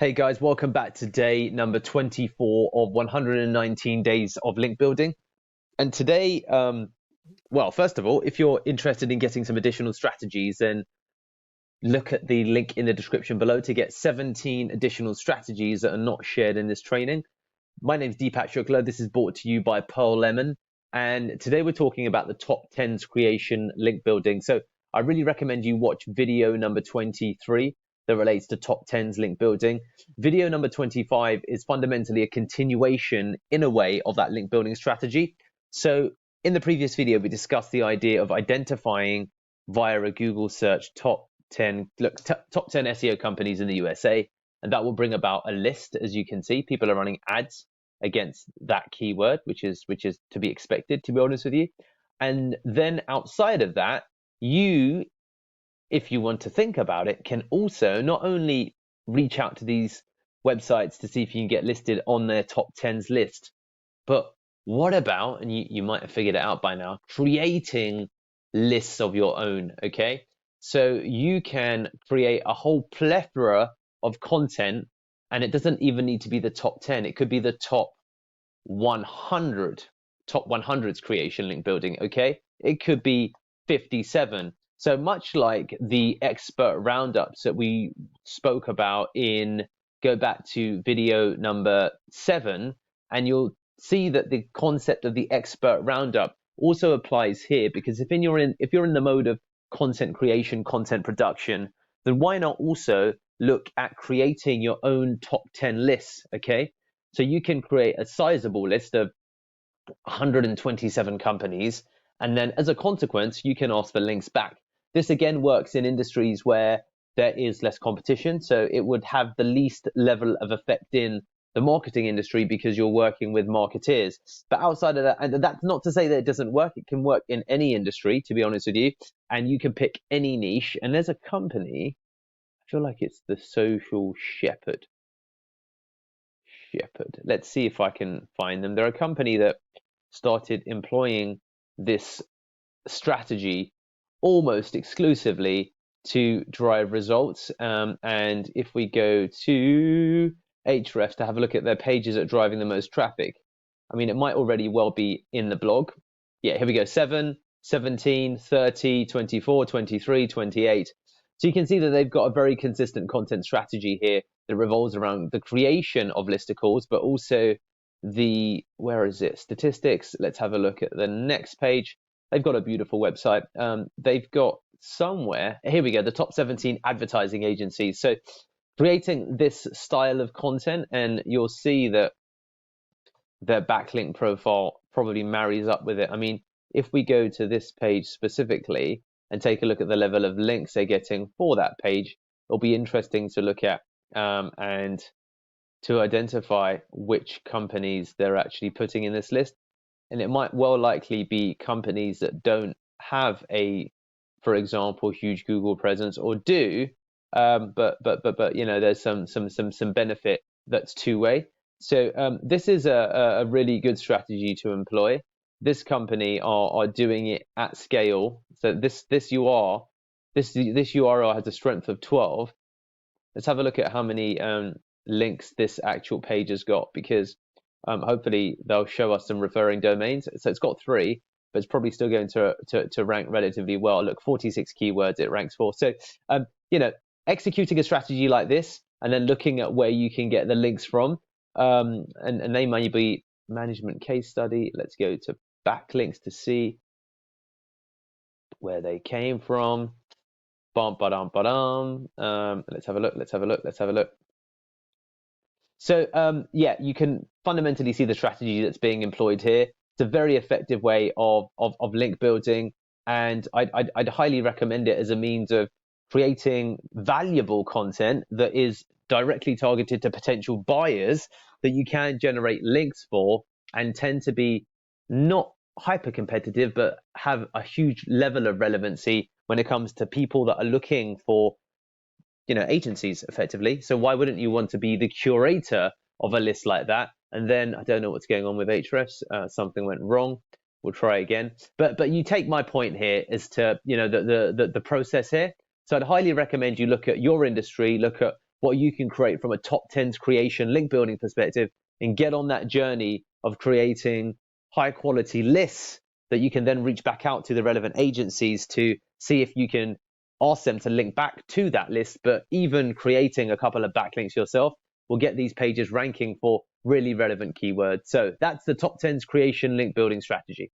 Hey guys, welcome back to day number 24 of 119 days of link building. And today, well, first of all, if you're interested in getting some additional strategies, then look at the link in the description below to get 17 additional strategies that are not shared in this training. My name's Deepak Shukla. This is brought to you by Pearl Lemon. And today we're talking about the top 10s creation link building. So I really recommend you watch video number 23 that relates to top 10s link building. Video number 25 is fundamentally a continuation in a way of that link building strategy. So in the previous video, we discussed the idea of identifying via a Google search top 10 SEO companies in the USA, and that will bring about a list. As you can see, people are running ads against that keyword, which is to be expected, to be honest with you. And then outside of that, you, if you want to think about it, can also not only reach out to these websites to see if you can get listed on their top 10s list, but what about, and you might have figured it out by now, creating lists of your own, okay? So you can create a whole plethora of content, and it doesn't even need to be the top 10. It could be the top 100, top 100's creation link building, okay? It could be 57. So much like the expert roundups that we spoke about go back to video number 7, and you'll see that the concept of the expert roundup also applies here, because if you're in the mode of content creation, content production, then why not also look at creating your own top 10 lists, okay? So you can create a sizable list of 127 companies, and then as a consequence, you can ask for links back. This again works in industries where there is less competition, so it would have the least level of effect in the marketing industry because you're working with marketeers. But outside of that, and that's not to say that it doesn't work, it can work in any industry, to be honest with you, and you can pick any niche. And there's a company, I feel like it's the Social Shepherd. Let's see if I can find them. They're a company that started employing this strategy almost exclusively to drive results. And if we go to Ahrefs to have a look at their pages that are driving the most traffic, I mean, it might already well be in the blog. Yeah, here we go, 7, 17, 30, 24, 23, 28. So you can see that they've got a very consistent content strategy here that revolves around the creation of listicles, but also the, where is it, statistics. Let's have a look at the next page. They've got a beautiful website. They've got somewhere, here we go, the top 17 advertising agencies. So creating this style of content, and you'll see that their backlink profile probably marries up with it. I mean, if we go to this page specifically and take a look at the level of links they're getting for that page, it'll be interesting to look at and to identify which companies they're actually putting in this list. And it might well likely be companies that don't have a, for example, huge Google presence, or do, but you know, there's some benefit that's two-way. So this is a really good strategy to employ. This company are doing it at scale. So this URL has a strength of 12. Let's have a look at how many links this actual page has got, because hopefully they'll show us some referring domains. So it's got 3, but it's probably still going to rank relatively well. Look, 46 keywords it ranks for. So you know, executing a strategy like this and then looking at where you can get the links from, and they may be management case study. Let's go to backlinks to see where they came from. Let's have a look. So yeah, you can fundamentally see the strategy that's being employed here. It's a very effective way of link building, and I'd highly recommend it as a means of creating valuable content that is directly targeted to potential buyers that you can generate links for, and tend to be not hyper competitive, but have a huge level of relevancy when it comes to people that are looking for, you know, agencies effectively. So why wouldn't you want to be the curator of a list like that? And then I don't know what's going on with Ahrefs. Something went wrong. We'll try again. But you take my point here as to, you know, the process here. So I'd highly recommend you look at your industry, look at what you can create from a top 10s creation link building perspective, and get on that journey of creating high quality lists that you can then reach back out to the relevant agencies to see if you can ask them to link back to that list. But even creating a couple of backlinks yourself will get these pages ranking for really relevant keywords. So that's the top 10s creation link building strategy.